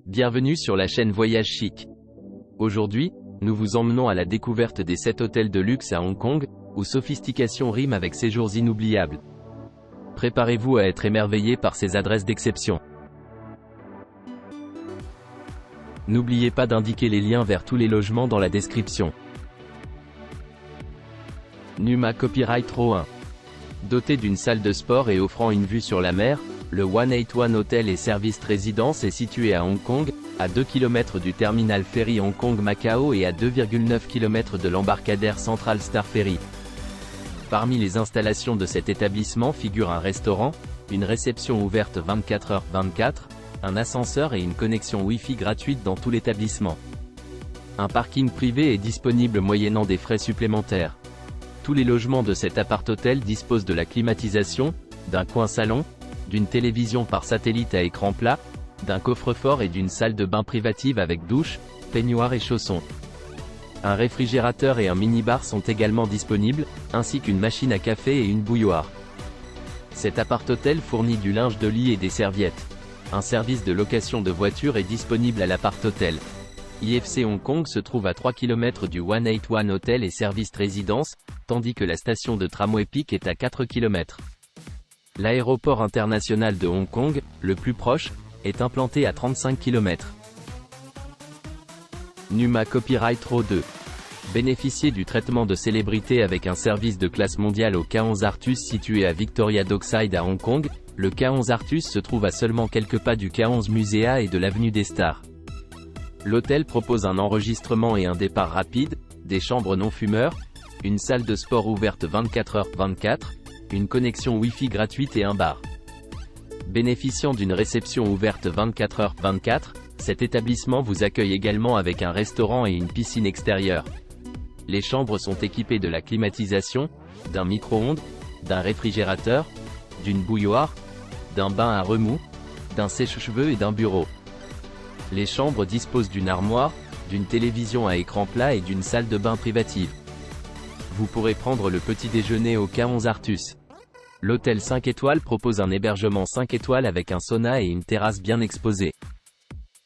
Bienvenue sur la chaîne Voyage Chic. Aujourd'hui, nous vous emmenons à la découverte des 7 hôtels de luxe à Hong Kong, où sophistication rime avec séjours inoubliables. Préparez-vous à être émerveillé par ces adresses d'exception. N'oubliez pas d'indiquer les liens vers tous les logements dans la description. Numa Copyright Row 1. Doté d'une salle de sport et offrant une vue sur la mer, le 181 Hotel et Service Résidence est situé à Hong Kong, à 2 km du terminal ferry Hong Kong-Macao et à 2,9 km de l'embarcadère Central Star Ferry. Parmi les installations de cet établissement figurent un restaurant, une réception ouverte 24h/24, un ascenseur et une connexion Wi-Fi gratuite dans tout l'établissement. Un parking privé est disponible moyennant des frais supplémentaires. Tous les logements de cet appart-hôtel disposent de la climatisation, d'un coin salon, d'une télévision par satellite à écran plat, d'un coffre-fort et d'une salle de bain privative avec douche, peignoir et chaussons. Un réfrigérateur et un minibar sont également disponibles, ainsi qu'une machine à café et une bouilloire. Cet appart-hôtel fournit du linge de lit et des serviettes. Un service de location de voitures est disponible à l'appart-hôtel. IFC Hong Kong se trouve à 3 km du 181 Hotel et Service Résidence, tandis que la station de tramway Peak est à 4 km. L'aéroport international de Hong Kong, le plus proche, est implanté à 35 km. Numa Copyright Row 2. Bénéficiez du traitement de célébrité avec un service de classe mondiale au K11 Artus situé à Victoria Dockside à Hong Kong. Le K11 Artus se trouve à seulement quelques pas du K11 Musea et de l'avenue des Stars. L'hôtel propose un enregistrement et un départ rapide, des chambres non-fumeurs, une salle de sport ouverte 24h/24, une connexion Wi-Fi gratuite et un bar. Bénéficiant d'une réception ouverte 24h/24, cet établissement vous accueille également avec un restaurant et une piscine extérieure. Les chambres sont équipées de la climatisation, d'un micro-ondes, d'un réfrigérateur, d'une bouilloire, d'un bain à remous, d'un sèche-cheveux et d'un bureau. Les chambres disposent d'une armoire, d'une télévision à écran plat et d'une salle de bain privative. Vous pourrez prendre le petit déjeuner au K11 Artus. L'hôtel 5 étoiles propose un hébergement 5 étoiles avec un sauna et une terrasse bien exposée.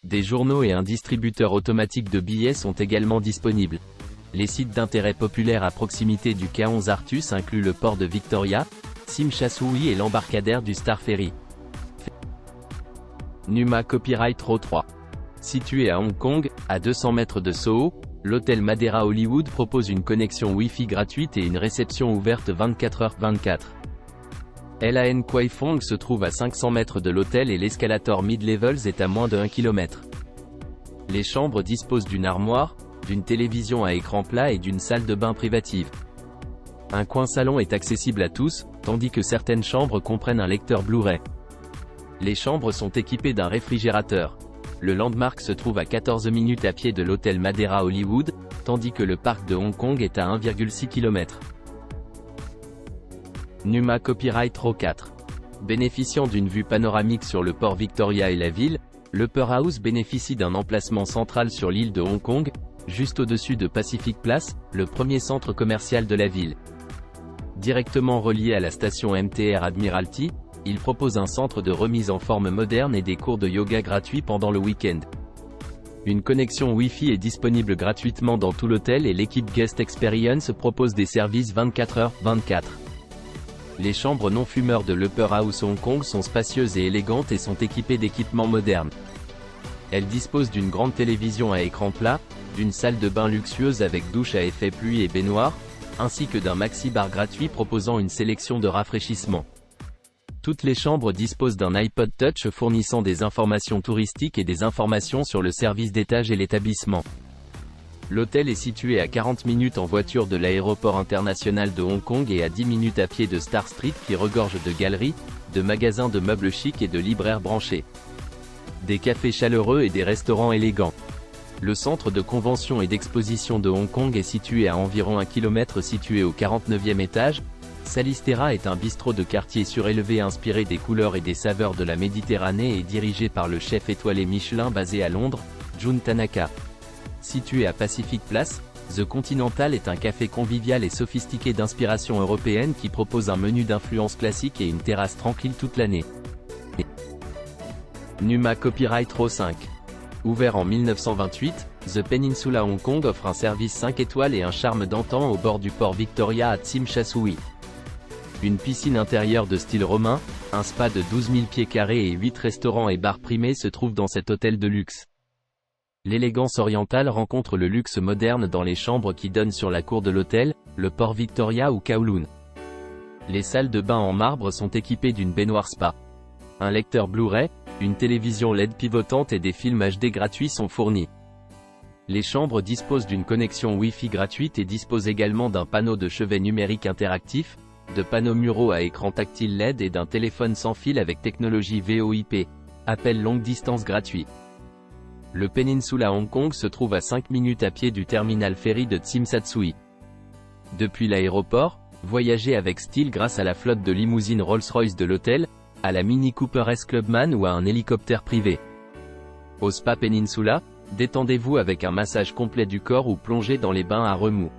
Des journaux et un distributeur automatique de billets sont également disponibles. Les sites d'intérêt populaire à proximité du K11 Artus incluent le port de Victoria, Tsim Sha Tsui et l'embarcadère du Star Ferry. Numa Copyright Row 3. Situé à Hong Kong, à 200 mètres de Soho, l'hôtel Madeira Hollywood propose une connexion Wi-Fi gratuite et une réception ouverte 24h/24. LAN Kwai Fong se trouve à 500 mètres de l'hôtel et l'escalator Mid-Levels est à moins de 1 km. Les chambres disposent d'une armoire, d'une télévision à écran plat et d'une salle de bain privative. Un coin salon est accessible à tous, tandis que certaines chambres comprennent un lecteur Blu-ray. Les chambres sont équipées d'un réfrigérateur. Le Landmark se trouve à 14 minutes à pied de l'hôtel Madeira Hollywood, tandis que le parc de Hong Kong est à 1,6 km. Numa Copyright Row 4. Bénéficiant d'une vue panoramique sur le port Victoria et la ville, l'Upper House bénéficie d'un emplacement central sur l'île de Hong Kong, juste au-dessus de Pacific Place, le premier centre commercial de la ville. Directement relié à la station MTR Admiralty, il propose un centre de remise en forme moderne et des cours de yoga gratuits pendant le week-end. Une connexion Wi-Fi est disponible gratuitement dans tout l'hôtel et l'équipe Guest Experience propose des services 24h/24. Les chambres non-fumeurs de l'Upper House Hong Kong sont spacieuses et élégantes et sont équipées d'équipements modernes. Elles disposent d'une grande télévision à écran plat, d'une salle de bain luxueuse avec douche à effet pluie et baignoire, ainsi que d'un maxi-bar gratuit proposant une sélection de rafraîchissements. Toutes les chambres disposent d'un iPod Touch fournissant des informations touristiques et des informations sur le service d'étage et l'établissement. L'hôtel est situé à 40 minutes en voiture de l'aéroport international de Hong Kong et à 10 minutes à pied de Star Street qui regorge de galeries, de magasins de meubles chics et de libraires branchés. Des cafés chaleureux et des restaurants élégants. Le centre de convention et d'exposition de Hong Kong est situé à environ 1 km situé au 49e étage. Salistera est un bistrot de quartier surélevé inspiré des couleurs et des saveurs de la Méditerranée et dirigé par le chef étoilé Michelin basé à Londres, Jun Tanaka. Situé à Pacific Place, The Continental est un café convivial et sophistiqué d'inspiration européenne qui propose un menu d'influence classique et une terrasse tranquille toute l'année. Numa Copyright Row 5. Ouvert en 1928, The Peninsula Hong Kong offre un service 5 étoiles et un charme d'antan au bord du port Victoria à Tsim Sha Tsui. Une piscine intérieure de style romain, un spa de 12 000 pieds carrés et 8 restaurants et bars primés se trouvent dans cet hôtel de luxe. L'élégance orientale rencontre le luxe moderne dans les chambres qui donnent sur la cour de l'hôtel, le port Victoria ou Kowloon. Les salles de bain en marbre sont équipées d'une baignoire spa. Un lecteur Blu-ray, une télévision LED pivotante et des films HD gratuits sont fournis. Les chambres disposent d'une connexion Wi-Fi gratuite et disposent également d'un panneau de chevet numérique interactif, de panneaux muraux à écran tactile LED et d'un téléphone sans fil avec technologie VoIP, appel longue distance gratuit. Le Peninsula Hong Kong se trouve à 5 minutes à pied du terminal ferry de Tsim Sha Tsui. Depuis l'aéroport, voyagez avec style grâce à la flotte de limousines Rolls-Royce de l'hôtel, à la Mini Cooper S Clubman ou à un hélicoptère privé. Au Spa Peninsula, détendez-vous avec un massage complet du corps ou plongez dans les bains à remous.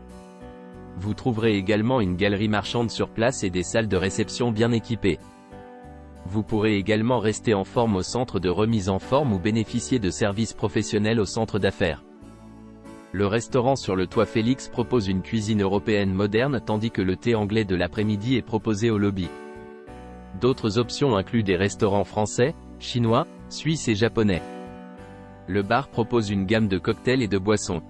Vous trouverez également une galerie marchande sur place et des salles de réception bien équipées. Vous pourrez également rester en forme au centre de remise en forme ou bénéficier de services professionnels au centre d'affaires. Le restaurant sur le toit Félix propose une cuisine européenne moderne tandis que le thé anglais de l'après-midi est proposé au lobby. D'autres options incluent des restaurants français, chinois, suisses et japonais. Le bar propose une gamme de cocktails et de boissons.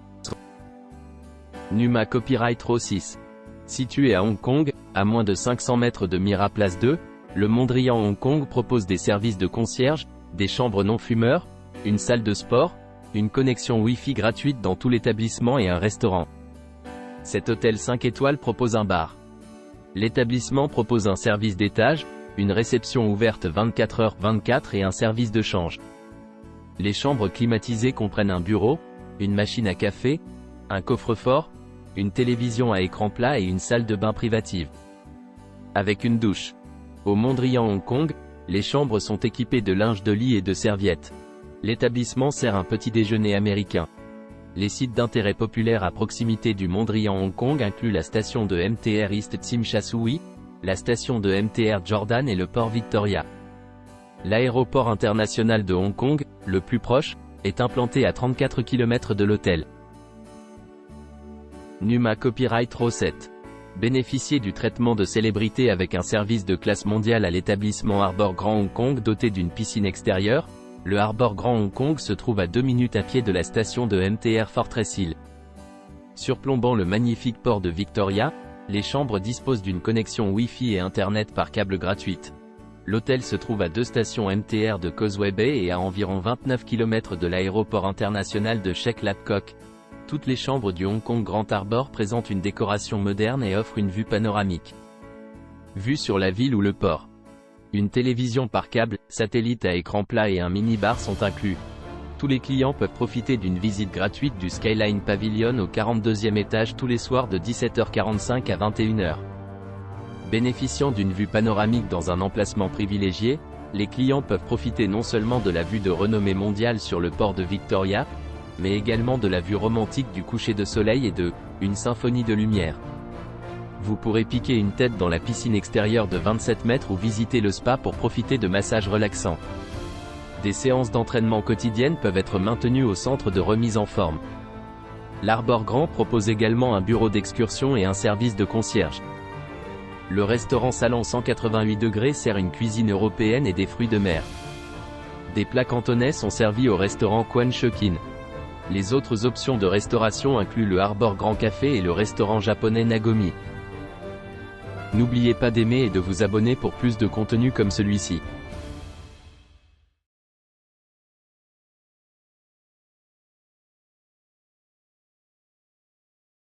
Numa Copyright Row 6. Situé à Hong Kong, à moins de 500 mètres de Mira Place 2, le Mondrian Hong Kong propose des services de concierge, des chambres non-fumeurs, une salle de sport, une connexion Wi-Fi gratuite dans tout l'établissement et un restaurant. Cet hôtel 5 étoiles propose un bar. L'établissement propose un service d'étage, une réception ouverte 24h/24 et un service de change. Les chambres climatisées comprennent un bureau, une machine à café, un coffre-fort, une télévision à écran plat et une salle de bain privative. Avec une douche. Au Mondrian Hong Kong, les chambres sont équipées de linge de lit et de serviettes. L'établissement sert un petit déjeuner américain. Les sites d'intérêt populaire à proximité du Mondrian Hong Kong incluent la station de MTR East Tsim Sha Tsui, la station de MTR Jordan et le port Victoria. L'aéroport international de Hong Kong, le plus proche, est implanté à 34 km de l'hôtel. Numa Copyright Row 7. Bénéficiez du traitement de célébrité avec un service de classe mondiale à l'établissement Harbour Grand Hong Kong doté d'une piscine extérieure. Le Harbour Grand Hong Kong se trouve à 2 minutes à pied de la station de MTR Fortress Hill. Surplombant le magnifique port de Victoria, les chambres disposent d'une connexion Wi-Fi et Internet par câble gratuite. L'hôtel se trouve à 2 stations MTR de Causeway Bay et à environ 29 km de l'aéroport international de Sheikh Lapcock. Toutes les chambres du Hong Kong Grand Harbour présentent une décoration moderne et offrent une vue panoramique. Vue sur la ville ou le port. Une télévision par câble, satellite à écran plat et un mini-bar sont inclus. Tous les clients peuvent profiter d'une visite gratuite du Skyline Pavilion au 42e étage tous les soirs de 17h45 à 21h. Bénéficiant d'une vue panoramique dans un emplacement privilégié, les clients peuvent profiter non seulement de la vue de renommée mondiale sur le port de Victoria, mais également de la vue romantique du coucher de soleil et de « une symphonie de lumière ». Vous pourrez piquer une tête dans la piscine extérieure de 27 mètres ou visiter le spa pour profiter de massages relaxants. Des séances d'entraînement quotidiennes peuvent être maintenues au centre de remise en forme. L'Harbour Grand propose également un bureau d'excursion et un service de concierge. Le restaurant Salon 188 degrés sert une cuisine européenne et des fruits de mer. Des plats cantonais sont servis au restaurant Quan Shou Kin. Les autres options de restauration incluent le Harbour Grand Café et le restaurant japonais Nagomi. N'oubliez pas d'aimer et de vous abonner pour plus de contenu comme celui-ci.